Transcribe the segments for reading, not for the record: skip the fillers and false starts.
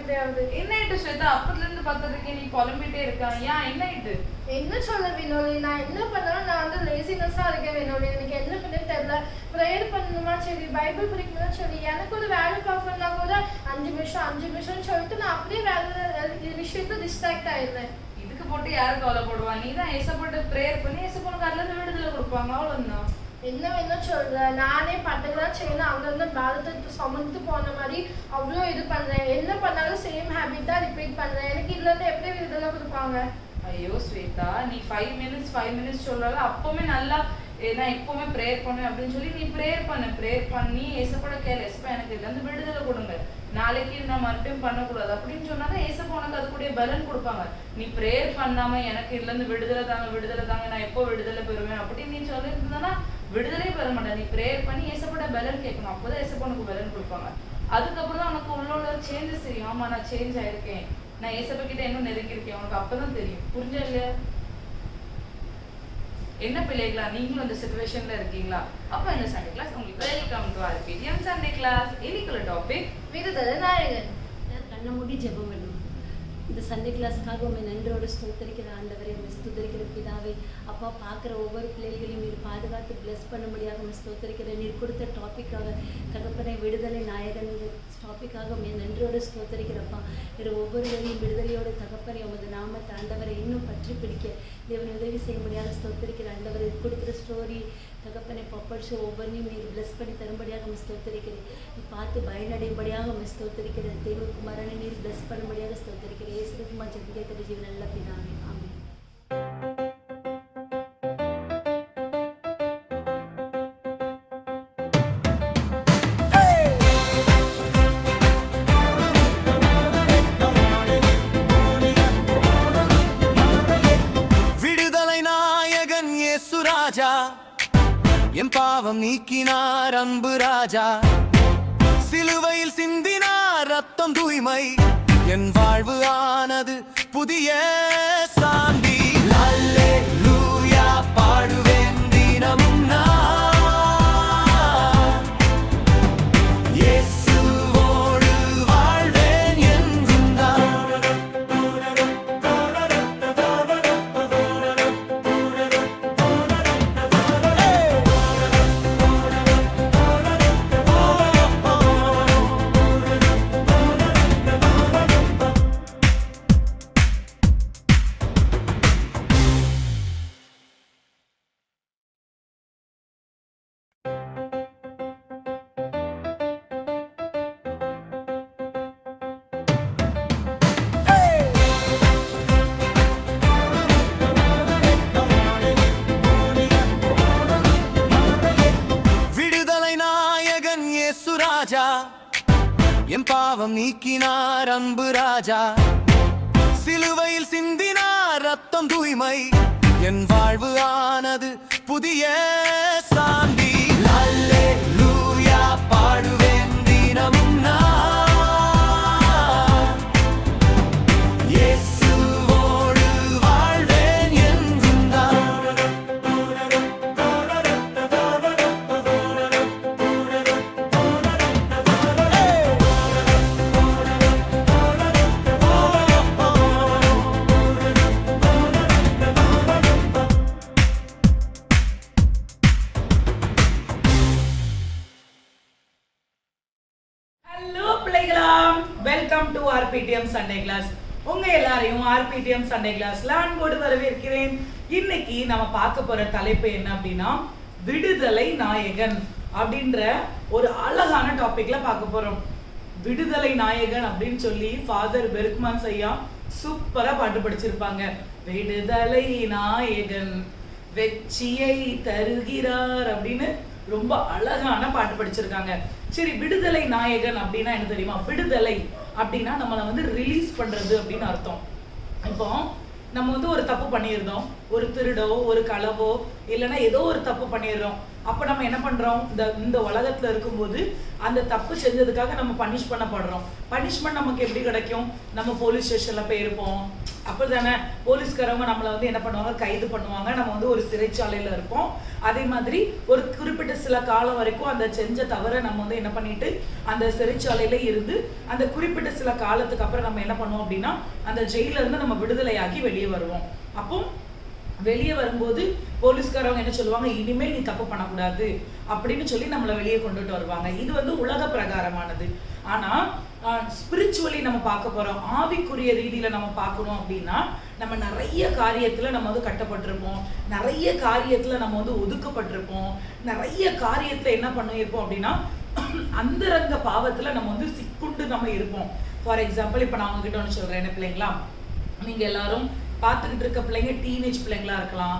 மாதிரி ஆகுது. என்ன ஆயிட்டு ஸ்வேதா? அப்பத்துல இருந்து பார்த்ததுக்கு நீ புலம்பிட்டே இருக்கா? ஏன் என்ன ஆயிட்டு? என்ன சொல்ல வினோலி, நான் என்ன பண்ணாலும் நான் வந்து லேசினஸா இருக்கேன் வினோலி. எனக்கு என்ன பண்ண தெரியல. ப்ரேயர் பண்ணணுமா சரி, பைபிள் படிக்கணுமா சரி, எனக்கு ஒரு வேலை பார்க்கணும்னா கூட 5 நிமிஷம் சொல்லிட்டு நான் அப்படியே வேலை விஷயத்த டிஸ்ட்ராக்ட் ஆயிடுறேன். இதுக்கு போட்டு யாரு கவலைப்படுவா? நீ தான் ஏசப்பட்டு ப்ரேயர் பண்ணி ஏசப்பனுக்கு அதுல இருந்து விடுதலை கொடுப்பாங்க, அவ்வளவுதான். என்ன சொல்ற, நானே பட்டதெல்லாம் செய்யணும், அவங்க வந்து பாரத்தை சுமந்து போன மாதிரி அவ்வளோ இது பண்றேன். என்ன பண்ணாலும் சேம் ஹேபிட் தான் ரிப்பீட் பண்றேன். எனக்கு இதுல இருந்து எப்படி விடுதலை கொடுப்பாங்க? ஐயோ ஸ்வேதா, நீ 5 மினிட்ஸ் சொல்றால அப்பவுமே நல்லா நான் எப்பவுமே ப்ரேயர் பண்ணுவேன் அப்படின்னு சொல்லி நீ ப்ரேயர் பண்ணி ஏசப்பட கேளு, ஏசப்பா எனக்கு இதுல இருந்து விடுதலை கொடுங்க, நாளைக்கு நான் மறுபடியும் பண்ணக்கூடாது அப்படின்னு சொன்னாதான் ஏசப்பா உனக்கு அதுக்குடைய பலன் கொடுப்பாங்க. நீ ப்ரேயர் பண்ணாம எனக்கு இதுல இருந்து விடுதலை தாங்க நான் எப்போ விடுதலை பெறுவேன் அப்படின்னு நீ சொல்லியிருந்தா விடுதலை பெற மாட்டேன். நீ ப்ரேயர் பண்ணி ஏசப்பட பலன் கேட்கணும், அப்போதான் ஏசப்பா உனக்கு பலன் கொடுப்பாங்க. அதுக்கப்புறம் தான் உனக்கு உள்ள சேஞ்சஸ் தெரியும். ஆமா நான் சேஞ்ச் ஆயிருக்கேன், நான் ஏசப்பா கிட்ட இன்னும் நெருங்கியிருக்கேன், உனக்கு அப்பதான் தெரியும். புரிஞ்சா இல்லையா? என்ன பிள்ளைகளா, நீங்களும் அந்த சிச்சுவேஷன்ல இருக்கீங்களா? அப்ப இந்த சண்டே கிளாஸ் உங்களுக்கு welcome to RPTM Sunday class. இன்னைக்குள்ள டாபிக் விடுதலை நாயகன். கண்ண மூடி ஜெபம் பண்ணும். இந்த சண்டே கிளாஸ்க்காக உண்மை நன்றோடு ஸ்தோத்தரிக்கிற ஆண்டவரை, உண்மை ஸ்தோத்தரிக்கிற பிதாவை, அப்பா பார்க்குற ஒவ்வொரு பிள்ளைகளையும் நீர் பாதுகாத்து பிளஸ் பண்ண முடியாத உண்மை ஸ்தோத்தரிக்கிற. நீர் கொடுத்த டாப்பிக்காக தகப்பனை விடுதலை நாயகன் டாப்பிக்காக உண்மை நன்றோடு ஸ்தோத்தரிக்கிறப்பா. வேறு ஒவ்வொருவரையும் விடுதலையோடு தகப்பனை உமது நாமத்தை ஆண்டவரை இன்னும் பற்றி பிடிக்க தேவனை உதவி செய்ய முடியாத ஸ்தோத்தரிக்கிற ஆண்டவரை. கொடுக்குற ஸ்டோரி தகப்பனை பப்பட் ஷோ ஒவ்வொன்றையும் நீர் பிளஸ் பண்ணி தரும்படியாக உண்மை ஸ்தோத்தரிக்கிறேன். நீ பார்த்து பயனடையும்படியாக உண்மை ஸ்தோத்தரிக்கிறேன். தேவகுமாரனை நீர் பிளஸ் பண்ணும்படியாக ஸ்தோத்தரிக்கிறேன். இயேசுக்குமார் ஜெபிக்கிற ஜீவன் நல்ல பிதாவே, ஆமென். விடுதலை நாயகன் இயேசு ராஜா, என் பாவம் நீக்கினார் அன்பு ராஜா, சிலுவையில் சிந்தினார் ரத்தம் தூய்மை, என் வாழ்வு ஆனது புதிய சாந்தி. அல்லேலூயா பாடுவேன் தினமும் நான், இயேசுவோடு வாழ்வேன் என்றும் நான். ராஜா, என் பாவம் நீக்கினார் அன்பு ராஜா, சிலுவையில் சிந்தினார் ரத்தம் தூய்மை, என் வாழ்வு ஆனது புதிய சாந்தி. அல்லேலூயா பாடுவேன் தினமும் நான், இயேசுவோடு வாழ்வேன் என்றும் தான். Welcome to RPTM Sunday class. உங்க எல்லாரையும் RPTM சண்டே கிளாஸ்ல அன்போடு வரவேற்கிறேன். இன்னைக்கு நம்ம பார்க்க போற தலைப்பு என்ன அப்படின்னா, விடுதலை நாயகன் அப்படின்ற ஒரு அழகான டாபிக்ல பார்க்க போறோம். விடுதலை நாயகன் அப்படின்னு சொல்லி ஃபாதர் பெர்க்மன் ஐயா சூப்பரா பாட்டு படிச்சிருப்பாங்க. விடுதலை நாயகன் வெற்றியை தருகிறார் அப்படின்னு ரொம்ப அழகான பாட்டு படிச்சிருக்காங்க. சரி, விடுதலை நாயகன் அப்படின்னா என்ன தெரியுமா? விடுதலை அப்படின்னா நம்மளை வந்து ரிலீஸ் பண்றது அப்படின்னு அர்த்தம். இப்போ நம்ம வந்து ஒரு தப்பு பண்ணியிருந்தோம், ஒரு திருடோ ஒரு களவோ இல்லைன்னா ஏதோ ஒரு தப்பு பண்ணிடுறோம். அப்போ நம்ம என்ன பண்றோம், இந்த உலகத்துல இருக்கும்போது அந்த தப்பு செஞ்சதுக்காக நம்ம பனிஷ் பண்ணப்படுறோம். பனிஷ்மெண்ட் நமக்கு எப்படி கிடைக்கும், நம்ம போலீஸ் ஸ்டேஷன்ல போய் இருப்போம். அப்படிதானே போலீஸ்காரவங்க நம்மளை வந்து என்ன பண்ணுவாங்க, கைது பண்ணுவாங்க. நம்ம வந்து ஒரு சிறைச்சாலையில இருப்போம். அதே மாதிரி ஒரு குறிப்பிட்ட சில காலம் வரைக்கும் அந்த செஞ்ச தவிர நம்ம வந்து என்ன பண்ணிட்டு அந்த சிறைச்சாலையில இருந்து அந்த குறிப்பிட்ட சில காலத்துக்கு அப்புறம் நம்ம என்ன பண்ணுவோம் அப்படின்னா அந்த ஜெயில இருந்து நம்ம விடுதலையாகி வெளியே வருவோம். அப்போ வெளியே வரும்போது போலீஸ்காரவங்க என்ன சொல்லுவாங்க, இனிமேல் நீ தப்பு பண்ணக்கூடாது அப்படின்னு சொல்லி நம்மளை வெளியே கொண்டுட்டு வருவாங்க. இது வந்து உலக பிரகாரமானது. ஆனா ஸ்பிரிச்சுவலி நம்ம பார்க்க போறோம், ஆவிக்குரிய ரீதியில நம்ம பார்க்கணும் அப்படின்னா நம்ம நிறைய காரியத்துல நம்ம வந்து கட்டப்பட்டிருப்போம், நிறைய காரியத்துல நம்ம வந்து ஒதுக்கப்பட்டிருப்போம், நிறைய காரியத்துல என்ன பண்ணியிருப்போம் அப்படின்னா அந்தரங்க பாவத்துல நம்ம வந்து சிக்குண்டு நம்ம இருப்போம். ஃபார் எக்ஸாம்பிள் இப்போ நான் உங்ககிட்ட ஒன்று சொல்றேன், என்ன பிள்ளைங்களா, நீங்க எல்லாரும் பார்த்துக்கிட்டு இருக்க பிள்ளைங்க டீனேஜ் பிள்ளைங்களா இருக்கலாம்,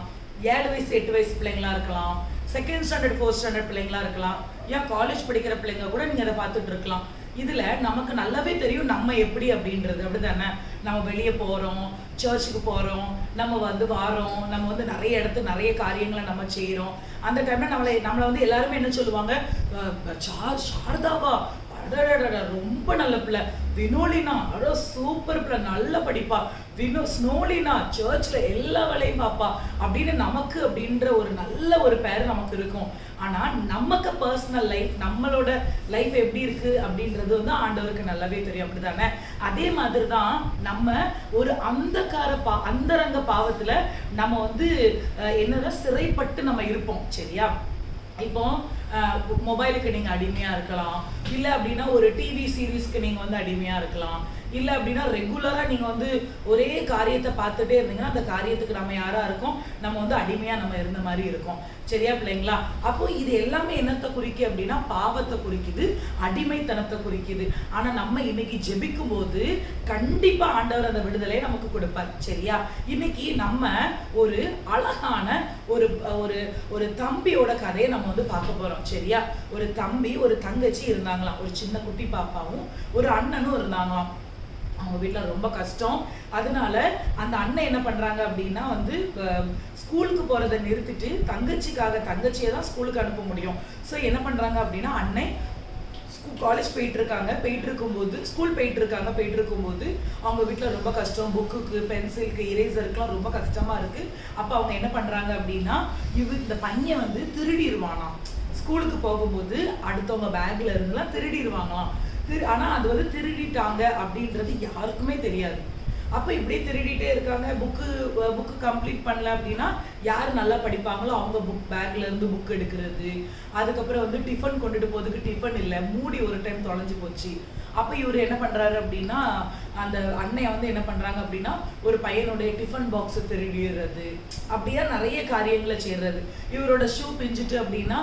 7 வயசு 8 வயசு பிள்ளைங்களா இருக்கலாம், 2nd ஸ்டாண்டர்ட் 4th ஸ்டாண்டர்ட் பிள்ளைங்களா இருக்கலாம், ஏன் காலேஜ் படிக்கிற பிள்ளைங்க கூட நீங்க அதை பார்த்துட்டு இருக்கலாம். இதுல நமக்கு நல்லாவே தெரியும் நம்ம எப்படி அப்படின்றது. அப்படிதானே, நம்ம வெளியே போறோம், சர்ச்சுக்கு போறோம், நம்ம வந்து வாரோம், நம்ம வந்து நிறைய இடத்து நிறைய காரியங்களை நம்ம செய்யறோம். அந்த டைம்ல நம்மளை வந்து எல்லாருமே என்ன சொல்லுவாங்க, சாரதாவா ரொம்ப நல்ல பிள்ளை, வினோலினா அடோ சூப்பர் பிள்ளை, நல்ல படிப்பா, ஸ்னோலினா சர்ச்ல எல்லா வேலையும் பாப்பா அப்படின்னு நமக்கு அப்படின்ற ஒரு நல்ல ஒரு பேர் நமக்கு இருக்கும். ஆனா நமக்கு பர்சனல் லைஃப், நம்மளோட லைஃப் எப்படி இருக்கு அப்படின்றது வந்து ஆண்டவருக்கு நல்லாவே தெரியும். அப்படிதானே, அதே மாதிரிதான் நம்ம ஒரு அந்தரங்க பாவத்துல நம்ம வந்து என்னதான் சிறைப்பட்டு நம்ம இருப்போம். சரியா, இப்போ மொபைலுக்கு நீங்க அடிமையா இருக்கலாம், இல்ல அப்படின்னா ஒரு டிவி சீரீஸ்க்கு நீங்க வந்து அடிமையா இருக்கலாம், இல்ல அப்படின்னா ரெகுலரா நீங்க வந்து ஒரே காரியத்தை பார்த்துட்டே இருந்தீங்கன்னா அந்த காரியத்துக்கு நம்ம யாரா இருக்கோம், நம்ம வந்து அடிமையா நம்ம இருந்த மாதிரி இருக்கும். சரியா பிள்ளைங்களா, அப்போ இது எல்லாமே என்னத்தை குறிக்கு அப்படின்னா பாவத்தை குறிக்குது, அடிமைத்தனத்தை குறிக்குது. ஆனா நம்ம இன்னைக்கு ஜெபிக்கும் போது கண்டிப்பா ஆண்டவர் அந்த விடுதலை நமக்கு கொடுப்பார். சரியா, இன்னைக்கு நம்ம ஒரு அழகான ஒரு ஒரு ஒரு தம்பியோட கதையை நம்ம வந்து பார்க்க போறோம். சரியா, ஒரு தம்பி ஒரு தங்கச்சி இருந்தாங்களாம், ஒரு சின்ன குட்டி பாப்பாவும் ஒரு அண்ணனும் இருந்தாங்களாம். அவங்க வீட்டில் ரொம்ப கஷ்டம். அதனால அந்த அண்ணன் என்ன பண்றாங்க அப்படின்னா வந்து ஸ்கூலுக்கு போறதை நிறுத்திட்டு தங்கச்சியை தான் ஸ்கூலுக்கு அனுப்ப முடியும். ஸோ என்ன பண்றாங்க அப்படின்னா அண்ணன் காலேஜ் போயிட்டு இருக்கும்போது ஸ்கூல் போயிட்டு இருக்கும்போது அவங்க வீட்டில் ரொம்ப கஷ்டம், புக்குக்கு பென்சிலுக்கு இரேசருக்குலாம் ரொம்ப கஷ்டமா இருக்கு. அப்போ அவங்க என்ன பண்றாங்க அப்படின்னா இந்த பையன் வந்து திருடிடுவானாம். ஸ்கூலுக்கு போகும்போது அடுத்தவங்க பேக்ல இருந்துலாம் திருடிடுவாங்களாம். ஆனா அது வந்து திருடிட்டாங்க அப்படின்றது யாருக்குமே தெரியாது. அப்போ இப்படியே திருடிட்டே இருக்காங்க. புக்கு கம்ப்ளீட் பண்ணல அப்படின்னா யார் நல்லா படிப்பாங்களோ அவங்க பேக்ல இருந்து புக் எடுக்கிறது. அதுக்கப்புறம் வந்து டிஃபன் கொண்டுட்டு போறதுக்கு டிஃபன் இல்லை, மூடி ஒரு டைம் தொலைஞ்சு போச்சு. அப்போ இவர் என்ன பண்றாரு அப்படின்னா அந்த அண்ணையை வந்து என்ன பண்றாங்க அப்படின்னா ஒரு பையனுடைய டிஃபன் பாக்ஸை திருடிடுறது, அப்படியே நிறைய காரியங்களை செய்யறது. இவரோட ஷூ பிஞ்சிட்டு அப்படின்னா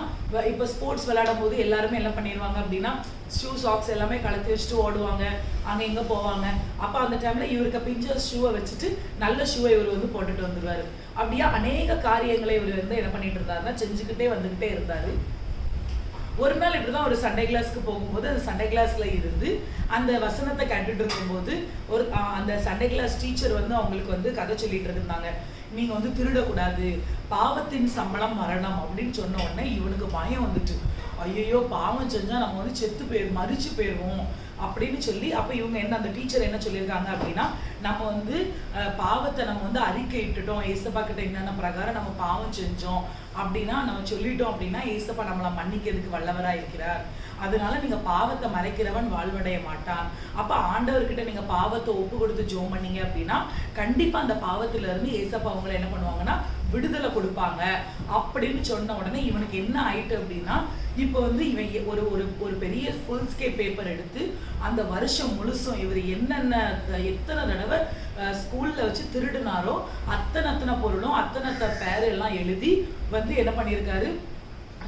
இப்போ ஸ்போர்ட்ஸ் விளையாடும் போது எல்லாருமே என்ன பண்ணிடுவாங்க அப்படின்னா ஷூ சாக்ஸ் எல்லாமே கலத்தி வச்சுட்டு ஓடுவாங்க, அங்கே எங்கே போவாங்க. அப்போ அந்த டைம்ல இவருக்கு பிஞ்ச ஷூவை வச்சுட்டு நல்ல ஷூவை இவர் வந்து போட்டுட்டு வந்துடுவாரு. அப்படியா அநேக காரியங்களை இவர் வந்து என்ன பண்ணிட்டு இருந்தாருன்னா செஞ்சுக்கிட்டே வந்துகிட்டே இருந்தாரு. ஒரு நாள் இப்படிதான் ஒரு சண்டே கிளாஸ்க்கு போகும்போது அந்த சண்டே கிளாஸ்ல இருந்து அந்த வசனத்தை கேட்டுட்டு இருக்கும்போது அந்த சண்டே கிளாஸ் டீச்சர் வந்து அவங்களுக்கு வந்து கதை சொல்லிட்டு இருந்தாங்க. நீங்க வந்து திருடக்கூடாது, பாவத்தின் சம்பளம் மரணம் அப்படின்னு சொன்ன உடனே இவனுக்கு பயம் வந்துட்டு, ஐயோ பாவம் செஞ்சா நம்ம வந்து மறிச்சு போயிடுவோம் அப்படின்னு சொல்லி அப்போ இவங்க அந்த டீச்சர் என்ன சொல்லியிருக்காங்க அப்படின்னா நம்ம வந்து பாவத்தை நம்ம வந்து அறிக்கையிட்டுட்டோம், ஏசப்பா கிட்ட என்னென்ன பிரகாரம் நம்ம பாவம் செஞ்சோம் அப்படின்னா நம்ம சொல்லிட்டோம் அப்படின்னா ஏசப்பா நம்மளை மன்னிக்கிறதுக்கு வல்லவராக இருக்கிறார். அதனால நீங்க பாவத்தை மறைக்கிறவன் வாழ்வடைய மாட்டான். அப்ப ஆண்டவர்கிட்ட நீங்க பாவத்தை ஒப்பு கொடுத்து ஜெபம் பண்ணீங்க அப்படின்னா கண்டிப்பா அந்த பாவத்துல இருந்து ஏசப்பா அவங்களை என்ன பண்ணுவாங்கன்னா விடுதலை கொடுப்பாங்க அப்படின்னு சொன்ன உடனே இவனுக்கு என்ன ஆயிட்டு அப்படின்னா இப்போ வந்து இவன் ஒரு பெரிய ஃபுல் ஸ்கேப் பேப்பர் எடுத்து அந்த வருஷம் முழுசும் இவர் எத்தனை தடவை ஸ்கூல்ல வச்சு திருடுனாரோ அத்தனை பொருளும் அத்தனை பேரெல்லாம் எழுதி வந்து என்ன பண்ணியிருக்காரு,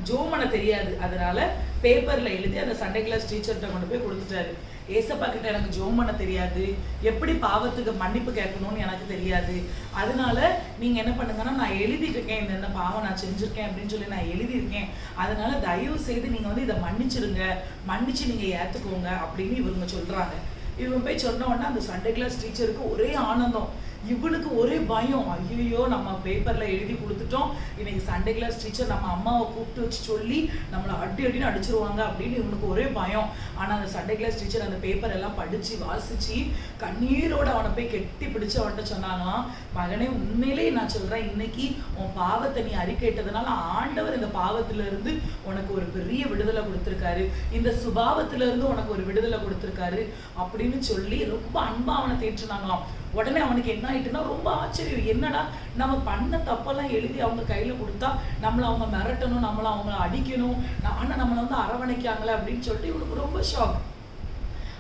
ஜோமனை தெரியாது அதனால பேப்பர்ல எழுதி அந்த சண்டே கிளாஸ் டீச்சர்கிட்ட கொண்டு போய் கொடுத்துட்டாரு. ஏசப்பா கிட்ட எனக்கு ஜோமனை தெரியாது, எப்படி பாவத்துக்கு மன்னிப்பு கேட்கணும்னு எனக்கு தெரியாது, அதனால நீங்க என்ன பண்ணுங்கன்னா நான் எழுதிருக்கேன் இந்த பாவம் நான் செஞ்சிருக்கேன் அப்படின்னு சொல்லி நான் எழுதியிருக்கேன், அதனால தயவு செய்து நீங்க வந்து இதை மன்னிச்சிருங்க, மன்னிச்சு நீங்க ஏத்துக்கோங்க அப்படின்னு இவங்க சொல்றாங்க. இவங்க போய் சொன்ன உடனே அந்த சண்டே கிளாஸ் டீச்சருக்கு ஒரே ஆனந்தம், இவனுக்கு ஒரே பயம், ஐயோ நம்ம பேப்பர்ல எழுதி கொடுத்துட்டோம், இன்னைக்கு சண்டே கிளாஸ் டீச்சர் நம்ம அம்மாவை கூப்பிட்டு வச்சு சொல்லி நம்மளை அடின்னு அடிச்சிருவாங்க அப்படின்னு இவனுக்கு ஒரே பயம். ஆனா அந்த சண்டே கிளாஸ் டீச்சர் அந்த பேப்பர் எல்லாம் படிச்சு வாசிச்சு கண்ணீரோட அவனை போய் கெட்டி பிடிச்சு அவன்கிட்ட சொன்னாங்களாம், மகனே உண்மையிலேயே நான் சொல்றேன், இன்னைக்கு உன் பாவத்தை நீ அறிக்கையிட்டதுனால ஆண்டவர் இந்த பாவத்துல இருந்து உனக்கு ஒரு பெரிய விடுதலை கொடுத்திருக்காரு, இந்த சுபாவத்துல இருந்து உனக்கு ஒரு விடுதலை கொடுத்திருக்காரு அப்படின்னு சொல்லி ரொம்ப அன்பா அவனை தேற்றினாங்களாம். உடனே அவனுக்கு என்ன ஆயிட்டுன்னா ரொம்ப ஆச்சரியம், என்னடா நம்ம பண்ண தப்பெல்லாம் எழுதி அவங்க கையில கொடுத்தா நம்மளை அவங்க மிரட்டணும், நம்மளை அவங்கள அடிக்கணும், ஆனா நம்மளை வந்து அரவணைக்காங்களே அப்படின்னு சொல்லிட்டு இவனுக்கு ரொம்ப ஷாக்.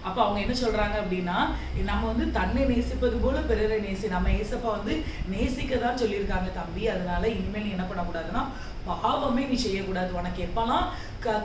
அப்ப அவங்க என்ன சொல்றாங்க அப்படின்னா, நம்ம வந்து தன்னை நேசிப்பது போல பிறரை நேசி, நம்ம ஏசப்பா வந்து நேசிக்க தான் சொல்லியிருக்காங்க தம்பி, அதனால இனிமேல் நீ என்ன பண்ணக்கூடாதுன்னா பாவமே நீ செய்யக்கூடாது. உனக்கு எப்பெல்லாம்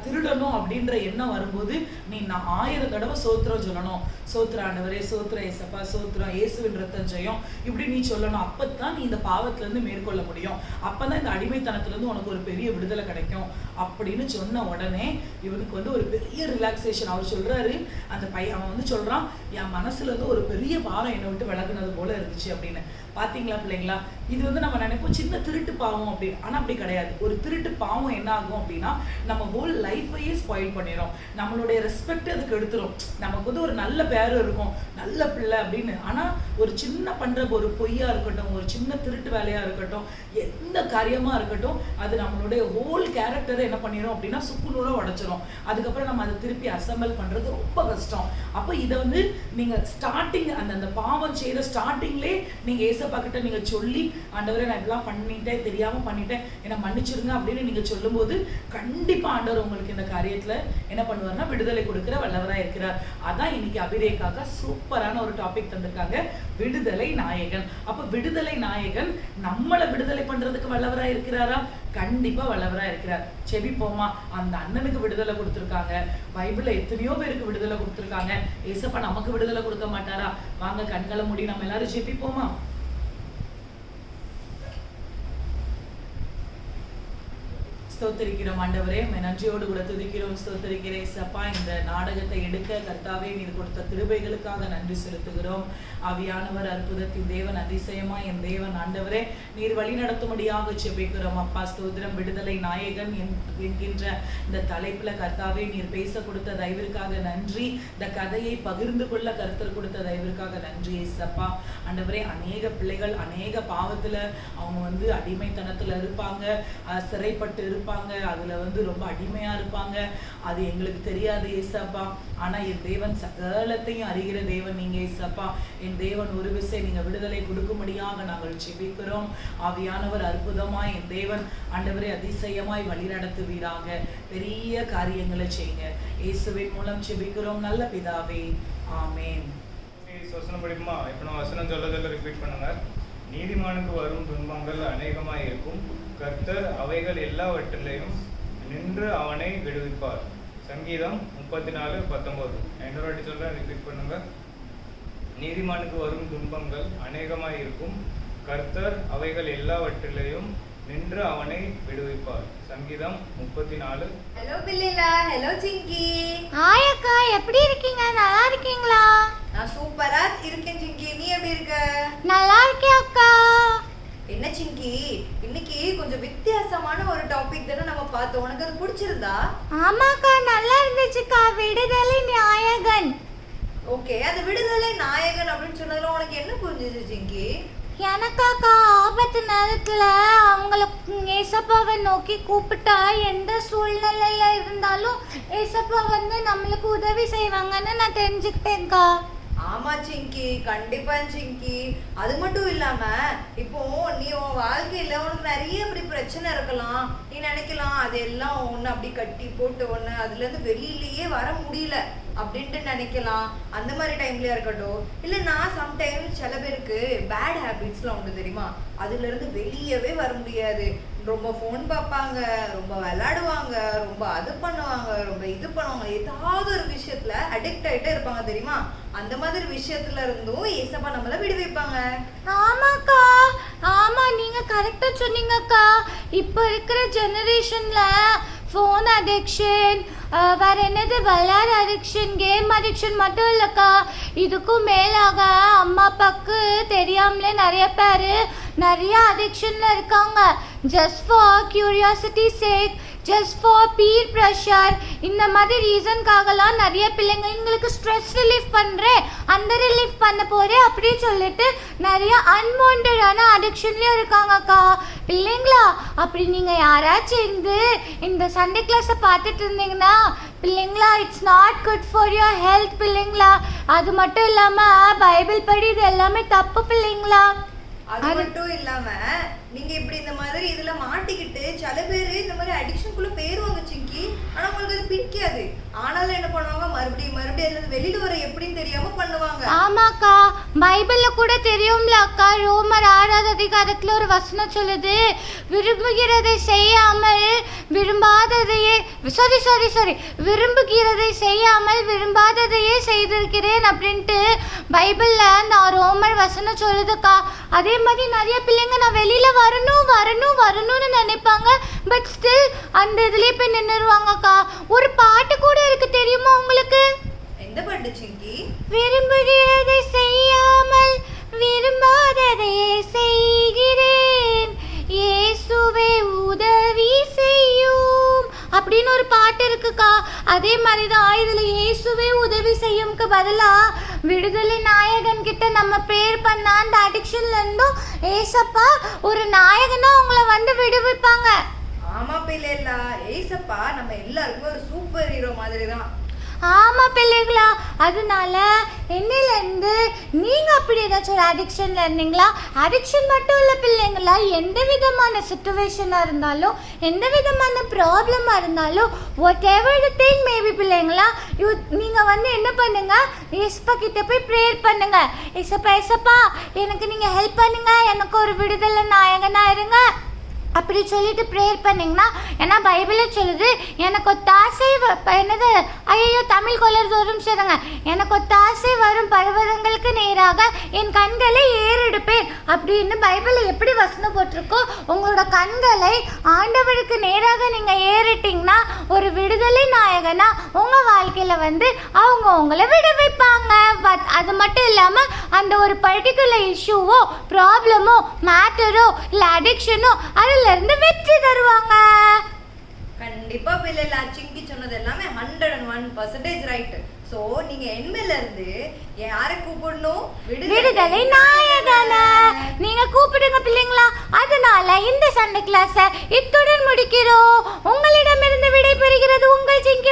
திருடணும் அப்படின்ற எண்ணம் வரும்போது நீ 1000 தடவை சோத்திரம் சொல்லணும், சோத்திர ஆண்டவரே, சோத்திர ஏசப்பா, சோத்திரம் இயேசுவின் ரத்தம் ஜெயம், இப்படி நீ சொல்லணும். அப்பதான் நீ இந்த பாவத்துல இருந்து மேற்கொள்ள முடியும், அப்பதான் இந்த அடிமைத்தனத்துல இருந்து உனக்கு ஒரு பெரிய விடுதலை கிடைக்கும் அப்படின்னு சொன்ன உடனே இவனுக்கு வந்து ஒரு பெரிய ரிலாக்ஸேஷன். அவர் சொல்றாரு, அந்த பையன் அவன் வந்து சொல்றான், என் மனசுல இருந்து ஒரு பெரிய பாரம் என்னை விட்டு விலகுனது போல இருந்துச்சு அப்படின்னு. பாத்தீங்களா பிள்ளைங்களா, இது வந்து நம்ம நினைப்போம் சின்ன திருட்டு பாவம் அப்படின்னு, ஆனா அப்படி கிடையாது. ஒரு திருட்டு பாவம் என்ன ஆகும் அப்படின்னா நம்ம ஹோல் லைஃபையே ஸ்பாயில் பண்ணிடும், நம்மளுடைய ரெஸ்பெக்ட் அதுக்கு எடுத்துரும். நமக்கு வந்து ஒரு நல்ல பேர் இருக்கும், நல்ல பிள்ளை அப்படின்னு, ஆனா ஒரு சின்ன பண்ற ஒரு பொய்யா இருக்கட்டும், ஒரு சின்ன திருட்டு வேலையா இருக்கட்டும், எந்த காரியமா இருக்கட்டும், அது நம்மளுடைய ஹோல் கேரக்டரை என்ன பண்ணிடும் அப்படின்னா சுக்குநூறா உடைச்சிரும். அதுக்கப்புறம் நம்ம அதை திருப்பி அசம்பிள் பண்றது ரொம்ப கஷ்டம். அப்போ இதை வந்து நீங்க ஸ்டார்டிங் அந்த பாவம் செய்த ஸ்டார்டிங்லேயே நீங்க ஏசப்பா கிட்ட நீங்க சொல்லி, ஆண்டவரே நான் இதெல்லாம் பண்ணிட்டேன், தெரியாம பண்ணிட்டேன், என்னை மன்னிச்சிருங்க அப்படின்னு நீங்க சொல்லும்போது கண்டிப்பா ஆண்டவர் உங்களுக்கு இந்த காரியத்துல என்ன பண்ணுவார்னா விடுதலை கொடுக்கிற வல்லவரா இருக்கிறார். அதான் இன்னைக்கு அபிரேக்காக சூப்பரான ஒரு டாபிக் தந்திருக்காங்க, விடுதலை நாயகன். அப்ப விடுதலை நாயகன் நம்மளை விடுதலை பண்றதுக்கு வல்லவரா இருக்கிறாரா? கண்டிப்பா வல்லவரா இருக்கிறார். செபிப்போமா? அந்த அண்ணனுக்கு விடுதலை கொடுத்திருக்காங்க, பைபிள்ல எத்தனையோ பேருக்கு விடுதலை கொடுத்திருக்காங்க, ஏசப்பா நமக்கு விடுதலை கொடுக்க மாட்டாரா? வாங்க கண்களை மூடி நம்ம எல்லாரும் செபிப்போமா? ஸ்தோத்திரிக்கிறோம் ஆண்டவரே, நன்றியோடு கூட துதிக்கிறோம், ஸ்தோத்திரிக்கிறேன் ஏசப்பா. இந்த நாடகத்தை எடுக்க கர்த்தாவே நீர் கொடுத்த கிருபைகளுக்காக நன்றி செலுத்துகிறோம். ஆவியானவர் அற்புதத்தின் தேவன், அதிசயமா என் தேவன் ஆண்டவரே, நீர் வழி நடத்தும்படியாக செபிக்கிறோம் அப்பா. ஸ்தோத்திரம். விடுதலை நாயகன் என்கின்ற இந்த தலைப்புல கர்த்தாவே நீர் பேச கொடுத்த தயவிற்காக நன்றி, இந்த கதையை பகிர்ந்து கொள்ள கருத்தர் கொடுத்த தயவிற்காக நன்றி ஏசப்பா. ஆண்டவரே, அநேக பிள்ளைகள் அநேக பாவத்துல அவங்க வந்து அடிமைத்தனத்துல இருப்பாங்க, சிறைப்பட்டு இருப்பாங்க, அதுல வந்து ரொம்ப அடிமையா இருப்பாங்க, அது எங்களுக்கு தெரியாது ஏசப்பா. ஆனா என் தேவன் சகலத்தையும் அறிகிற தேவன் நீங்க ஏசப்பா. என் தேவன் ஒரு விசை நீங்க விடுதலை கொடுக்கும்படியாக நாங்கள் செபிக்கிறோம். ஆவியானவர் அற்புதமாய் என் தேவன் ஆண்டவரை அதிசயமாய் வழி நடத்துவீராக, பெரிய காரியங்களை செய்யுங்க. இயேசுவின் மூலம் செபிக்கிறோம் நல்ல பிதாவே, ஆமென். வசனம் படிக்குமா? இப்போ நம்ம வசனம் சொல்றதில் ரிப்பீட் பண்ணுங்க. நீதிமானுக்கு வரும் துன்பங்கள் அநேகமாய் இருக்கும், கர்த்தர் அவைகள் எல்லாவற்றிலையும் நின்று அவனை விடுவிப்பார். சங்கீதம் 34:19. இன்னொரு வாட்டி சொல்றேன், ரிப்பீட் பண்ணுங்க. நீதிமானுக்கு வரும் துன்பங்கள் அநேகமாய் இருக்கும், கர்த்தர் அவைகள் எல்லாவற்றிலையும் நின்று அவனை விடுவிப்பார். சங்கீதம் 34. ஹலோ பிள்ளைலா, ஹலோ சிங்கி. ஹாய் அக்கா, எப்படி இருக்கீங்க? நல்லா இருக்கீங்களா? நான் சூப்பரா இருக்கேன் சிங்கி, நீ எப்படி இருக்க? நல்லா இருக்கேன் அக்கா. என்ன சிங்கி, இன்னைக்கு கொஞ்சம் வித்தியாசமான ஒரு டாபிக் தானே நம்ம பார்த்தோம், உனக்கு அது பிடிச்சிருந்தா? ஆமாக்கா, நல்லா இருந்துச்சுக்கா. விடுதலை நாயகன். ஓகே, அது விடுதலை நாயகன் அப்படின்னு சொன்னதுல உனக்கு என்ன புரிஞ்சுச்சு சிங்கி? எனக்காக்கா ஆபத்து நேரத்துல அவங்கள ஏசப்பாவை நோக்கி கூப்பிட்டா எந்த சூழ்நிலையில இருந்தாலும் ஏசப்பா வந்து நம்மளுக்கு உதவி செய்வாங்கன்னு நான் தெரிஞ்சுக்கிட்டேன்க்கா. ஆமா சிங்கி, கண்டிப்பா சிங்கி. அது மட்டும் இல்லாம இப்போ நீ உன் வாழ்க்கையில உனக்கு நிறைய அப்படி பிரச்சனை இருக்கலாம், நீ நினைக்கலாம் அதெல்லாம் ஒண்ணு அப்படி கட்டி போட்டு ஒண்ணு அதுல இருந்து வெளியிலேயே வர முடியல அப்படின்ட்டு நினைக்கலாம். அந்த மாதிரி டைம்லயா இருக்கட்டும், இல்ல நான் சம்டைம்ஸ் சில பேருக்கு பேட் ஹேபிட்ஸ்லாம் உண்டு தெரியுமா, அதுல இருந்து வெளியவே வர முடியாது. ரொம்ப ஃபோன் பார்ப்பாங்க, ரொம்ப விளையாடுவாங்க, ரொம்ப அது பண்ணுவாங்க, ரொம்ப இது பண்ணுவாங்க, ஏதாவது ஒரு விஷயத்துல அடிக்ட் ஆயிட்டே இருப்பாங்க தெரியுமா. அந்த மாதிரி விஷயத்துல இருந்தும் ஏசப்பா நம்மள விடுவிப்பாங்க. ஆமாக்கா, ஆமா, நீங்க கரெக்டா சொன்னீங்கக்கா. இப்போ இருக்கிற ஜெனரேஷன்ல ஃபோன் அடிக்ஷன், வேற என்னது விளையாட அடிக்ஷன், கேம் அடிக்ஷன் மட்டும் இல்லைக்கா, இதுக்கும் மேலாக அம்மா அப்பாவுக்கு தெரியாமலே நிறைய பேர் நிறைய அடிக்ஷனில் இருக்காங்க. Just for curiosity sake, just for peer pressure, இந்த மாதிரி ரீசன்காகலாம் நிறைய பிள்ளைங்களுக்கு ஸ்ட்ரெஸ் ரிலீஃப் பண்ணுறேன், அந்த ரிலீஃப் பண்ண போகிறேன் அப்படின்னு சொல்லிட்டு நிறைய அன்வான்டான அடிக்ஷன்லேயும் இருக்காங்கக்கா. பிள்ளைங்களா, அப்படி நீங்கள் யாராச்சும் இந்த சண்டே கிளாஸை பார்த்துட்டு இருந்தீங்கன்னா பிள்ளைங்களா, it's not good for your health பிள்ளைங்களா. அது மட்டும் இல்லாமல் பைபிள் படி இது எல்லாமே தப்பு பிள்ளைங்களா. அது மட்டும் இல்லாம நீங்க இப்படி இந்த மாதிரி இதுல மாட்டிக்கிட்டு சில பேர் இந்த மாதிரி அடிக்ஷனுக்குள்ள போயிருவாங்க சிங்கி. ஆனா உங்களுக்கு அது பிடிக்காது. ஆனாலும் என்ன பண்ணுவாங்க, மறுபடியும் மறுபடியும் வெளியில வர எப்படின்னு தெரியாம பண்ணுவாங்க. ஆமாக்கா, பைபிள்ல கூட தெரியும்ல அக்கா, ரோமர் 6ஆவது அதிகாரத்துல ஒரு வசனம் சொல்லுது, விரும்புகிறதை செய்யாமல் விரும்பாததையே விரும்புகிறதை செய்யாமல் விரும்பாததையே செய்திருக்கிறேன் அப்படின்ட்டு பைபிள்ல நான் ரோமர் வசனம் சொல்லுதுக்கா. அதே மாதிரி நிறைய பிள்ளைங்க நான் வெளியில வரணும்னு நினைப்பாங்க, பட் ஸ்டில் அந்த இதுலயே போய் நின்றுருவாங்கக்கா. ஒரு பாட்டு கூட இருக்கு தெரியுமா உங்களுக்கு? எந்த பாட்டு சிங்கி? விரும்புகிறதை செய்யாமல் விரும்பாததையே செய்கிறேன், இயேசுவே உதவி செய்யும் அப்படின்னு ஒரு பாட்டு இருக்குக்கா. அதே மாதிரி தான் இதுல இயேசுவே உதவி செய்யும்க்கு பதிலா விடுதலை நாயகன் கிட்ட நம்ம ப்ரேயர் பண்ணா அந்த அடிக்ஷன்ல இருந்தும் ஏசப்பா ஒரு நாயகனா உங்களை வந்து விடுவிப்பாங்க. ஆமா பிள்ளைகளா, ஏசப்பா நம்ம எல்லாருக்குமே ஒரு சூப்பர் ஹீரோ மாதிரி தான். ஆமா பிள்ளைங்களா, அதனால என்னிலேருந்து நீங்க அப்படி ஏதாச்சும் ஒரு அடிக்ஷன்ல இருந்தீங்களா? அடிக்ஷன் மட்டும் இல்லை பிள்ளைங்களா, எந்த விதமான சுச்சுவேஷனாக இருந்தாலும் எந்த விதமான ப்ராப்ளமாக இருந்தாலும் what ever the thing maybe பிள்ளைங்களா, நீங்கள் வந்து என்ன பண்ணுங்க, ஏசப்பா கிட்ட போய் ப்ரேயர் பண்ணுங்க. ஏசப்பா எனக்கு நீங்கள் ஹெல்ப் பண்ணுங்க, எனக்கு ஒரு விடுதலை நாயகனாக இருங்க அப்படி சொல்லிட்டு ப்ரேயர் பண்ணிங்கன்னா, ஏன்னா பைபிளில் சொல்லுது, எனக்கு ஒத்தாசை என்னது ஐயோ தமிழ் கொள்ளர் தோறும் சொல்லுங்க, எனக்கு ஒத்தாசை வரும் பர்வதங்களுக்கு நேராக என் கண்களை ஏறெடுப்பேன் அப்படின்னு பைபிளில் எப்படி வசனம் போட்டிருக்கோ, உங்களோட கண்களை ஆண்டவருக்கு நேராக நீங்கள் ஏறிட்டிங்கன்னா ஒரு விடுதலை நாயகனா உங்கள் வாழ்க்கையில் வந்து அவங்க உங்களை விடுவிப்பாங்க. அது மட்டும் இல்லாமல் அந்த ஒரு பர்டிகுலர் இஷ்யூவோ ப்ராப்ளமோ மேட்டரோ இல்லை அடிக்ஷனோ அதுல இருந்து வெற்றி தருவாங்க. கண்டிப்பா பிள்ளைகளா, சிங்கி சொன்னது எல்லாமே 101% ரைட். சோ நீங்க என்மேல இருந்து யாரை கூப்பிடணும்? விடுதலை நாயகன நீங்க கூப்பிடுங்க பிள்ளைங்களா. அதனால இந்த சண்டே கிளாஸை இத்துடன் முடிக்கிறோம். உங்களிடமிருந்து விடைபெறுகிறது உங்கள் சிங்கி.